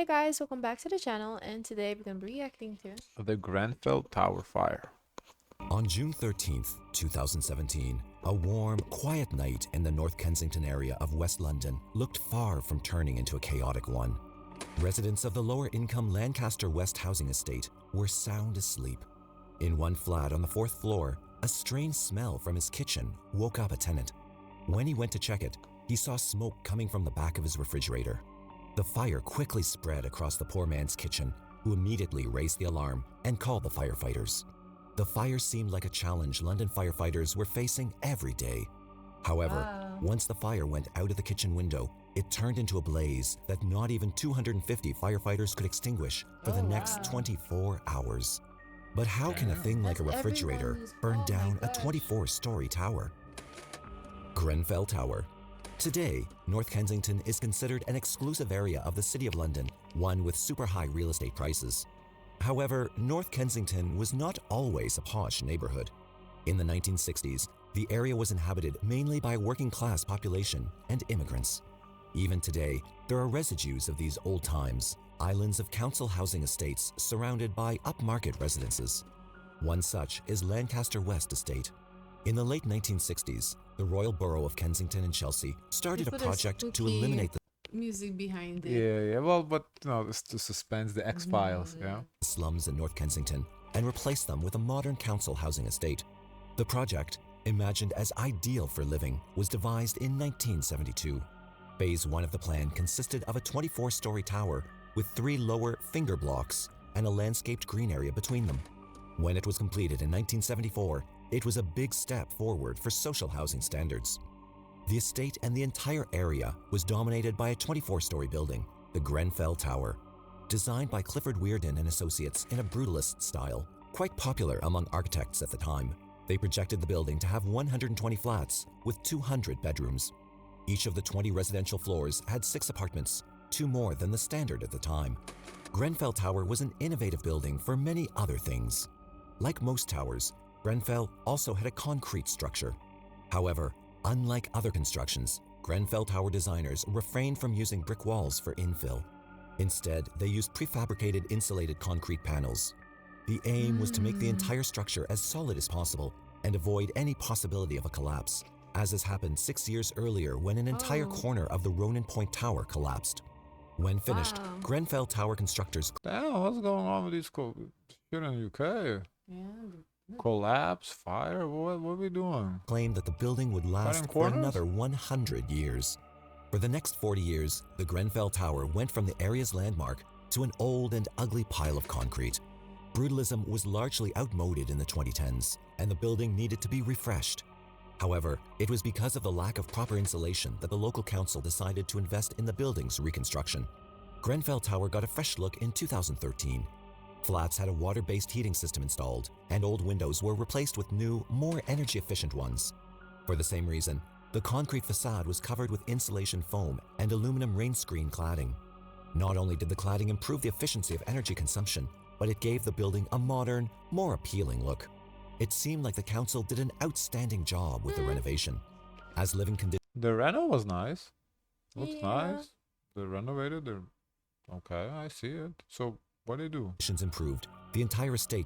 Hey guys, welcome back to the channel, and today we're gonna be reacting to The Grenfell Tower fire. On June 13th, 2017, a warm, quiet night in the North Kensington area of West London looked far from turning into a chaotic one. Residents of the lower-income Lancaster West housing estate were sound asleep. In one flat on the 4th floor, a strange smell from his kitchen woke up a tenant. When he went to check it, he saw smoke coming from the back of his refrigerator. The fire quickly spread across the poor man's kitchen, who immediately raised the alarm and called the firefighters. The fire seemed like a challenge London firefighters were facing every day. However, once the fire went out of the kitchen window, it turned into a blaze that not even 250 firefighters could extinguish for the next 24 hours. But how can a thing like a refrigerator burn down a 24-story tower? Grenfell Tower. Today, North Kensington is considered an exclusive area of the City of London, one with super high real estate prices. However, North Kensington was not always a posh neighborhood. In the 1960s, the area was inhabited mainly by a working-class population and immigrants. Even today, there are residues of these old times, islands of council housing estates surrounded by upmarket residences. One such is Lancaster West Estate. In the late 1960s, the Royal Borough of Kensington and Chelsea started a project to eliminate the music behind it. Yeah, well, but it's to suspense the X-Files, yeah? slums in North Kensington and replace them with a modern council housing estate. The project, imagined as ideal for living, was devised in 1972. Phase 1 of the plan consisted of a 24-story tower with 3 lower finger blocks and a landscaped green area between them. When it was completed in 1974, it was a big step forward for social housing standards. The estate and the entire area was dominated by a 24-story building, the Grenfell Tower. Designed by Clifford Weirden and Associates in a brutalist style, quite popular among architects at the time, they projected the building to have 120 flats with 200 bedrooms. Each of the 20 residential floors had 6 apartments, 2 more than the standard at the time. Grenfell Tower was an innovative building for many other things. Like most towers, Grenfell also had a concrete structure. However, unlike other constructions, Grenfell Tower designers refrained from using brick walls for infill. Instead, they used prefabricated insulated concrete panels. The aim was to make the entire structure as solid as possible and avoid any possibility of a collapse, as has happened 6 years earlier when an entire corner of the Ronan Point Tower collapsed. When finished, Grenfell Tower constructors Damn, what's going on with these shit in the UK? Collapse, fire, what are we doing? claimed that the building would last for another 100 years. For the next 40 years, the Grenfell Tower went from the area's landmark to an old and ugly pile of concrete. Brutalism was largely outmoded in the 2010s, and the building needed to be refreshed. However, it was because of the lack of proper insulation that the local council decided to invest in the building's reconstruction. Grenfell Tower got a fresh look in 2013. Flats had a water-based heating system installed, and old windows were replaced with new, more energy-efficient ones. For the same reason, the concrete facade was covered with insulation foam and aluminum rain screen cladding. Not only did the cladding improve the efficiency of energy consumption, but it gave the building a modern, more appealing look. It seemed like the council did an outstanding job with the renovation. As living conditions The reno was nice. Looks nice. They're renovated, they're... Okay, I see it. So, what do they do? improved, the entire estate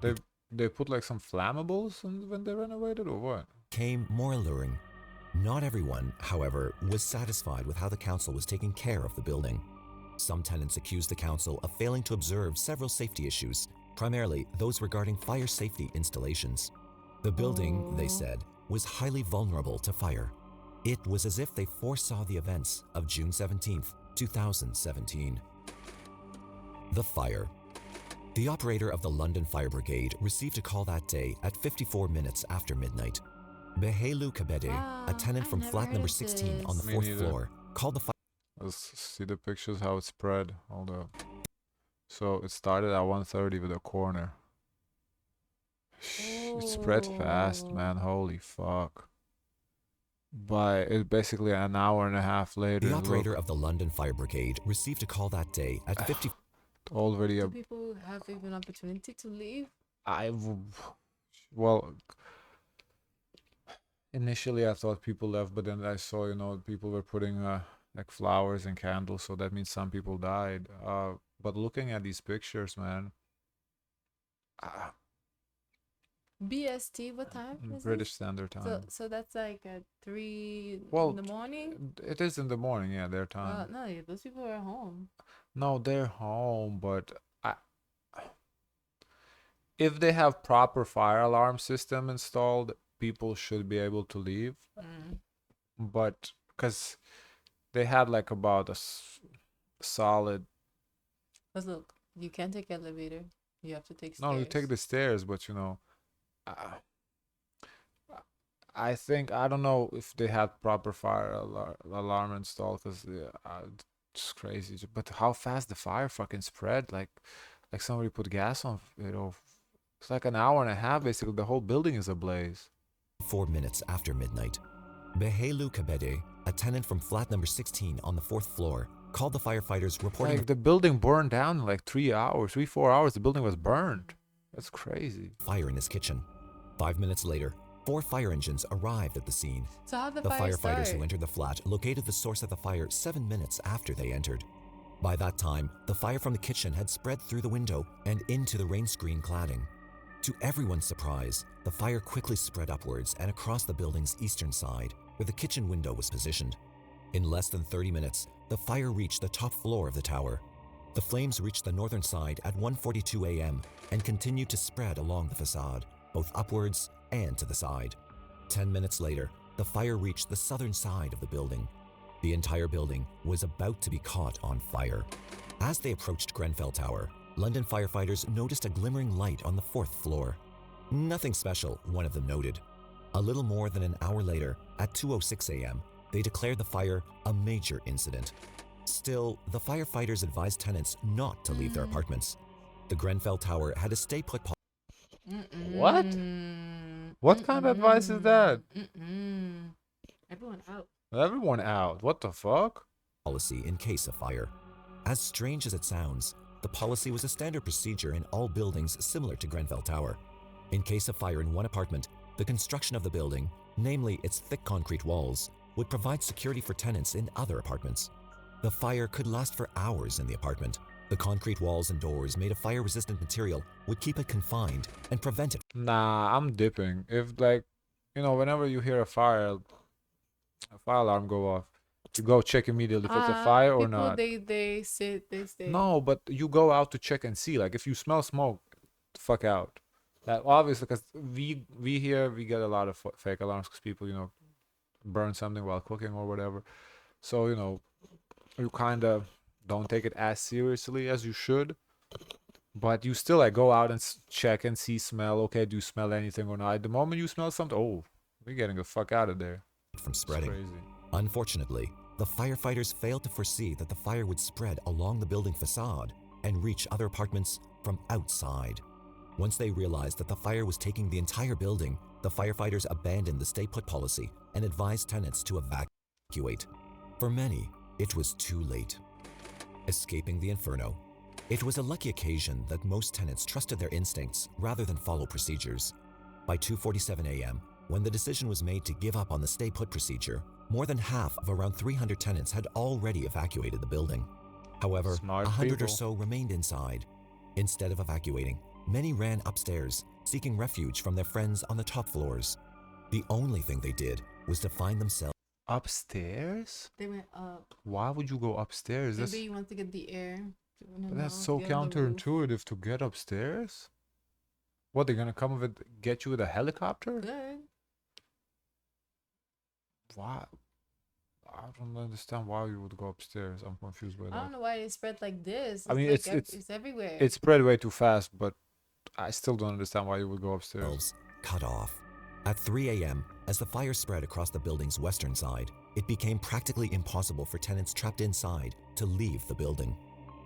They put like some flammables when they renovated, or what? became more alluring. Not everyone, however, was satisfied with how the council was taking care of the building. Some tenants accused the council of failing to observe several safety issues, primarily those regarding fire safety installations. The building, they said, was highly vulnerable to fire. It was as if they foresaw the events of June 17th, 2017. The fire. The operator of the London Fire Brigade received a call that day at 54 minutes after midnight. Behelu Kabede, a tenant from flat number 16 on the 4th floor, called the fire. Let's see the pictures, how it spread. Hold up. So it started at 1:30 with a corner. It spread fast, man. Holy fuck. By it basically an hour and a half later. The operator of the London Fire Brigade received a call that day at 50. Already Do people have even opportunity to leave? Well, initially I thought people left, but then I saw, people were putting like flowers and candles, so that means some people died. But looking at these pictures, man, uh, BST, what time is British this? Standard So Time. so that's like at 3 in Well, the morning? it is in the morning, yeah, their time. No, yeah, those people are home. No, they're home, but I, if they have proper fire alarm system installed, people should be able to leave. Mm. But because they had like about a solid. Because look, you can't take elevator. You have to take No, you take stairs. the stairs, but you know, uh, I think I don't know if they had proper fire alarm installed because it's crazy. But how fast the fire fucking spread? Like somebody put gas on. It's like an hour and a half. Basically, the whole building is ablaze. 4 minutes after midnight, Behelu Kabede, a tenant from flat number 16 on the 4th floor, called the firefighters reporting Like the building burned down in like 4 hours. The building was burned. That's crazy. a fire in his kitchen. 5 minutes later, 4 fire engines arrived at the scene. So how the The fire firefighters start? who entered the flat located the source of the fire 7 minutes after they entered. By that time, the fire from the kitchen had spread through the window and into the rain screen cladding. To everyone's surprise, the fire quickly spread upwards and across the building's eastern side, where the kitchen window was positioned. In less than 30 minutes, the fire reached the top floor of the tower. The flames reached the northern side at 1:42 a.m. and continued to spread along the facade, both upwards and to the side. 10 minutes later, the fire reached the southern side of the building. The entire building was about to be caught on fire. As they approached Grenfell Tower, London firefighters noticed a glimmering light on the 4th floor. Nothing special, one of them noted. A little more than an hour later, at 2:06 a.m., they declared the fire a major incident. Still, the firefighters advised tenants not to leave their apartments. The Grenfell Tower had a stay-put What? What kind of advice is that? Everyone out. Everyone out. What the fuck? policy in case of fire. As strange as it sounds, the policy was a standard procedure in all buildings similar to Grenfell Tower. In case of fire in one apartment, the construction of the building, namely its thick concrete walls, would provide security for tenants in other apartments. The fire could last for hours in the apartment. The concrete walls and doors made of fire-resistant material would keep it confined and prevent it. Nah, I'm dipping. If like, whenever you hear a fire alarm go off, you go check immediately if it's a fire or people, not. they stay. No, but you go out to check and see. Like if you smell smoke, the fuck out. That obviously because we here we get a lot of fake alarms because people burn something while cooking or whatever. So you kind of don't take it as seriously as you should. But you still like go out and check and see, smell. Okay, do you smell anything or not? The moment you smell something, oh, we're getting the fuck out of there. From It's spreading. crazy. Unfortunately, the firefighters failed to foresee that the fire would spread along the building facade and reach other apartments from outside. Once they realized that the fire was taking the entire building, the firefighters abandoned the stay-put policy and advised tenants to evacuate. For many, it was too late. Escaping the inferno. It was a lucky occasion that most tenants trusted their instincts rather than follow procedures. By 2:47 a.m., when the decision was made to give up on the stay-put procedure, more than half of around 300 tenants had already evacuated the building. However, Smart 100 or people. so remained inside. Instead of evacuating, many ran upstairs, seeking refuge from their friends on the top floors. The only thing they did was to find themselves Upstairs? They went up. Why would you go upstairs? Maybe you want to get the air. That's so get on the roof. counterintuitive to get upstairs. What, they're gonna come get you with a helicopter? Good. Why? I don't understand why you would go upstairs. I'm confused by I that. don't know why it spread like this. I mean, like it's everywhere. It spread way too fast, but I still don't understand why you would go upstairs. cut off. At 3 a.m., as the fire spread across the building's western side, it became practically impossible for tenants trapped inside to leave the building.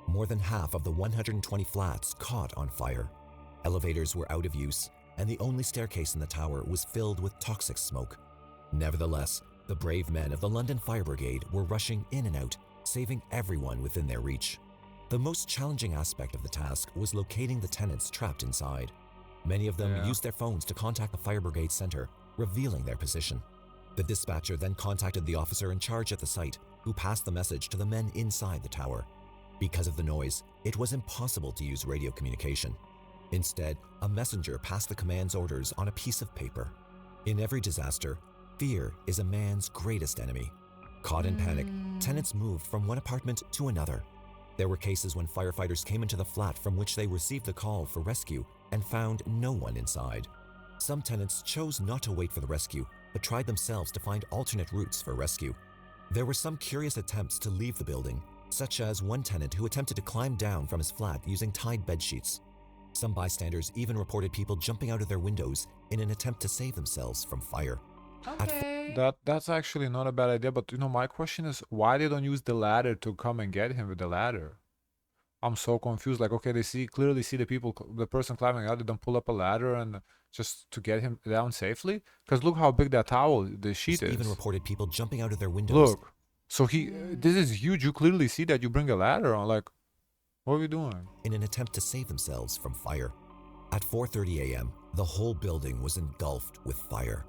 More than half of the 120 flats caught on fire. Elevators were out of use, and the only staircase in the tower was filled with toxic smoke. Nevertheless, the brave men of the London Fire Brigade were rushing in and out, saving everyone within their reach. The most challenging aspect of the task was locating the tenants trapped inside. Many of them used their phones to contact the Fire Brigade Center, revealing their position. The dispatcher then contacted the officer in charge at the site, who passed the message to the men inside the tower. Because of the noise, it was impossible to use radio communication. Instead, a messenger passed the command's orders on a piece of paper. In every disaster, fear is a man's greatest enemy. Caught in panic, tenants moved from one apartment to another. There were cases when firefighters came into the flat from which they received the call for rescue and found no one inside. Some tenants chose not to wait for the rescue, but tried themselves to find alternate routes for rescue. There were some curious attempts to leave the building, such as one tenant who attempted to climb down from his flat using tied bed sheets. Some bystanders even reported people jumping out of their windows in an attempt to save themselves from fire. Okay. That's actually not a bad idea, but my question is why they don't use the ladder to come and get him with the ladder? I'm so confused. Like, okay, they clearly see the person climbing out. They don't pull up a ladder and just to get him down safely. Because look how big that the sheet is. Even reported people jumping out of their windows. Look, so this is huge. You clearly see that you bring a ladder on. Like, what are we doing? In an attempt to save themselves from fire. At 4:30 a.m., the whole building was engulfed with fire.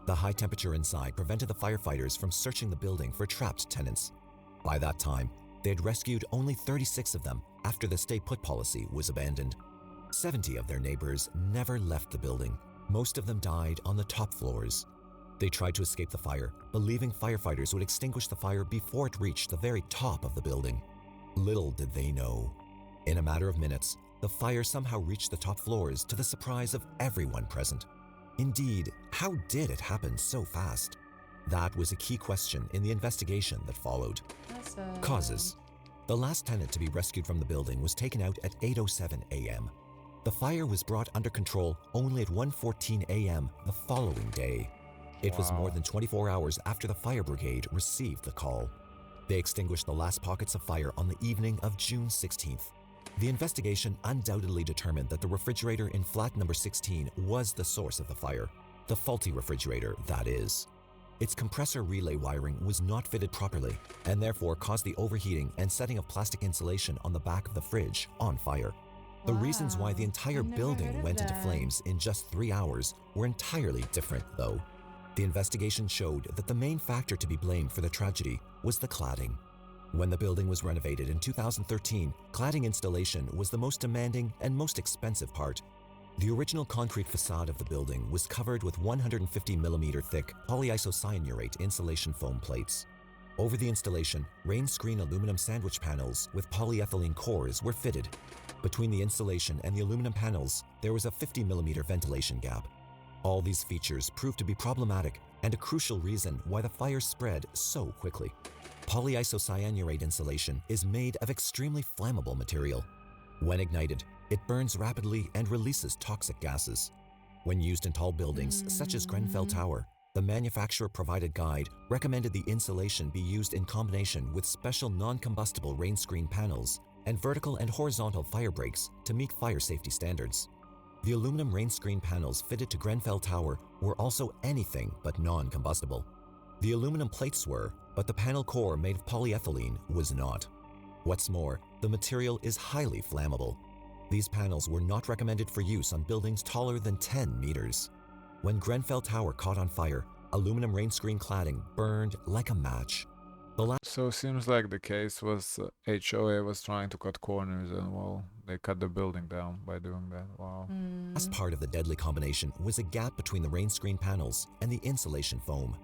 The high temperature inside prevented the firefighters from searching the building for trapped tenants. By that time, they had rescued only 36 of them after the stay put policy was abandoned. 70 of their neighbors never left the building. Most of them died on the top floors. They tried to escape the fire, believing firefighters would extinguish the fire before it reached the very top of the building. Little did they know. In a matter of minutes, the fire somehow reached the top floors to the surprise of everyone present. Indeed, how did it happen so fast? That was a key question in the investigation that followed. Causes. The last tenant to be rescued from the building was taken out at 8:07 a.m. The fire was brought under control only at 1:14 a.m. the following day. It was more than 24 hours after the fire brigade received the call. They extinguished the last pockets of fire on the evening of June 16th. The investigation undoubtedly determined that the refrigerator in flat number 16 was the source of the fire. The faulty refrigerator, that is. Its compressor relay wiring was not fitted properly and therefore caused the overheating and setting of plastic insulation on the back of the fridge on fire. The reasons why the entire building went into flames in just 3 hours were entirely different, though. The investigation showed that the main factor to be blamed for the tragedy was the cladding. When the building was renovated in 2013, cladding installation was the most demanding and most expensive part. The original concrete facade of the building was covered with 150mm thick polyisocyanurate insulation foam plates. Over the installation, rain screen aluminum sandwich panels with polyethylene cores were fitted. Between the insulation and the aluminum panels, there was a 50mm ventilation gap. All these features proved to be problematic and a crucial reason why the fire spread so quickly. Polyisocyanurate insulation is made of extremely flammable material. When ignited, it burns rapidly and releases toxic gases. When used in tall buildings such as Grenfell Tower, the manufacturer-provided guide recommended the insulation be used in combination with special non-combustible rain screen panels and vertical and horizontal fire breaks to meet fire safety standards. The aluminum rain screen panels fitted to Grenfell Tower were also anything but non-combustible. The aluminum plates were, but the panel core made of polyethylene was not. What's more, the material is highly flammable. These panels were not recommended for use on buildings taller than 10 meters. When Grenfell Tower caught on fire, aluminum rain screen cladding burned like a match. So it seems like the case was HOA was trying to cut corners and, well, they cut the building down by doing that. Wow. Last part of the deadly combination was a gap between the rain screen panels and the insulation foam.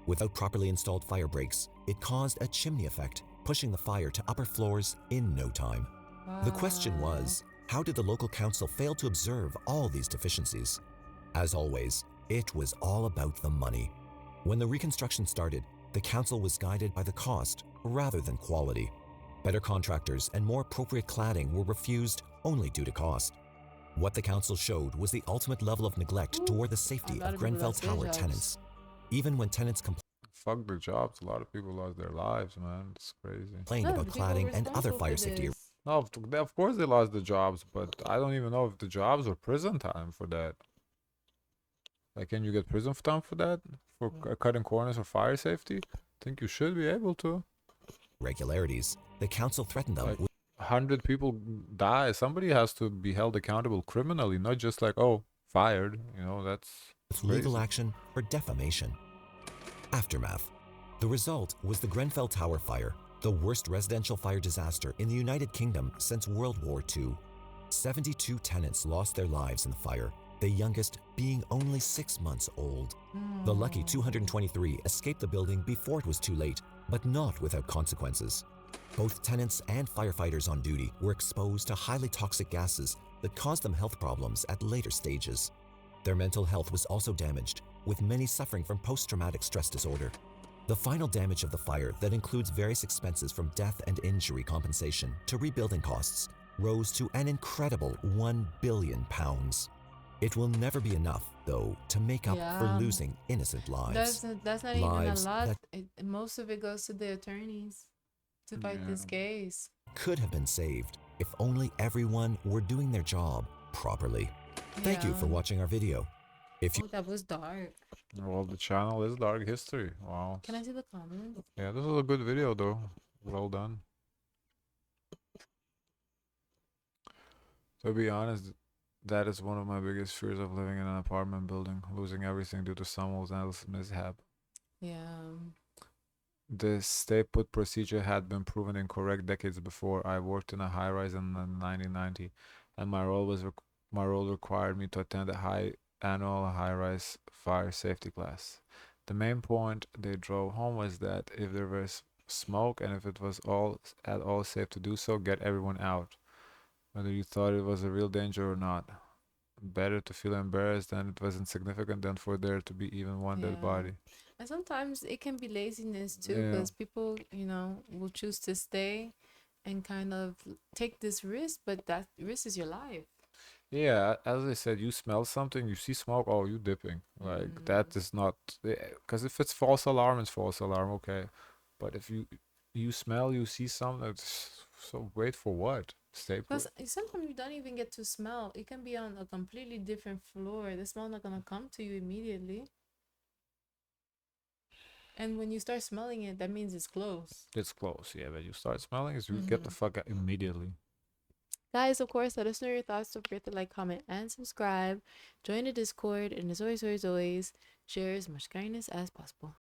Without properly installed fire breaks, it caused a chimney effect, pushing the fire to upper floors in no time. The question was, how did the local council fail to observe all these deficiencies? As always, it was all about the money. When the reconstruction started, the council was guided by the cost rather than quality. Better contractors and more appropriate cladding were refused only due to cost. What the council showed was the ultimate level of neglect toward the safety of Grenfell Tower tenants. Even when tenants Fuck the jobs. A lot of people lost their lives, man. It's crazy. complained about cladding and other fire safety. No, of course they lost the jobs, but I don't even know if the jobs were prison time for that. Like, can you get prison time for that? For cutting corners or fire safety? I think you should be able to. Irregularities. The council threatened them Like, with 100 people die. Somebody has to be held accountable criminally, not just like, oh, fired. That's legal crazy. action for defamation. Aftermath. The result was the Grenfell Tower fire, the worst residential fire disaster in the United Kingdom since World War II. 72 tenants lost their lives in the fire, the youngest being only 6 months old. The lucky 223 escaped the building before it was too late, but not without consequences. Both tenants and firefighters on duty were exposed to highly toxic gases that caused them health problems at later stages. Their mental health was also damaged, with many suffering from post-traumatic stress disorder. The final damage of the fire, that includes various expenses from death and injury compensation to rebuilding costs, rose to an incredible £1 billion. It will never be enough, though, to make up for Yeah. losing innocent lives. That's not even a Lives lot. that Most of it goes to the attorneys to fight this Yeah. case. could have been saved if only everyone were doing their job properly. Thank you for Yeah. watching our video. If you Oh, that was dark. Well, the channel is Dark History. Wow. Can I see the comments? Yeah, this was a good video though. Well done. To be honest, that is one of my biggest fears of living in an apartment building, losing everything due to someone else's mishap. Yeah. The stay put procedure had been proven incorrect decades before. I worked in a high rise in 1990, and my role required me to attend a annual high rise fire safety class. The main point they drove home was that if there was smoke and if it was at all safe to do so, get everyone out, whether you thought it was a real danger or not. Better to feel embarrassed than it was insignificant than for there to be even one dead Yeah. body. And sometimes it can be laziness too, Yeah. because people, will choose to stay and kind of take this risk, but that risk is your life. Yeah, as I said, you smell something, you see smoke, oh, you dipping. Like that is not, because if it's false alarm, it's false alarm, okay. But if you smell, you see something, so wait for what? Stay Because put. sometimes you don't even get to smell. It can be on a completely different floor. The smell not gonna come to you immediately. And when you start smelling it, that means it's close. It's close, yeah, but you start smelling, is you get the fuck out immediately. Guys, of course, let us know your thoughts. Don't forget to like, comment, and subscribe. Join the Discord. And as always, share as much kindness as possible.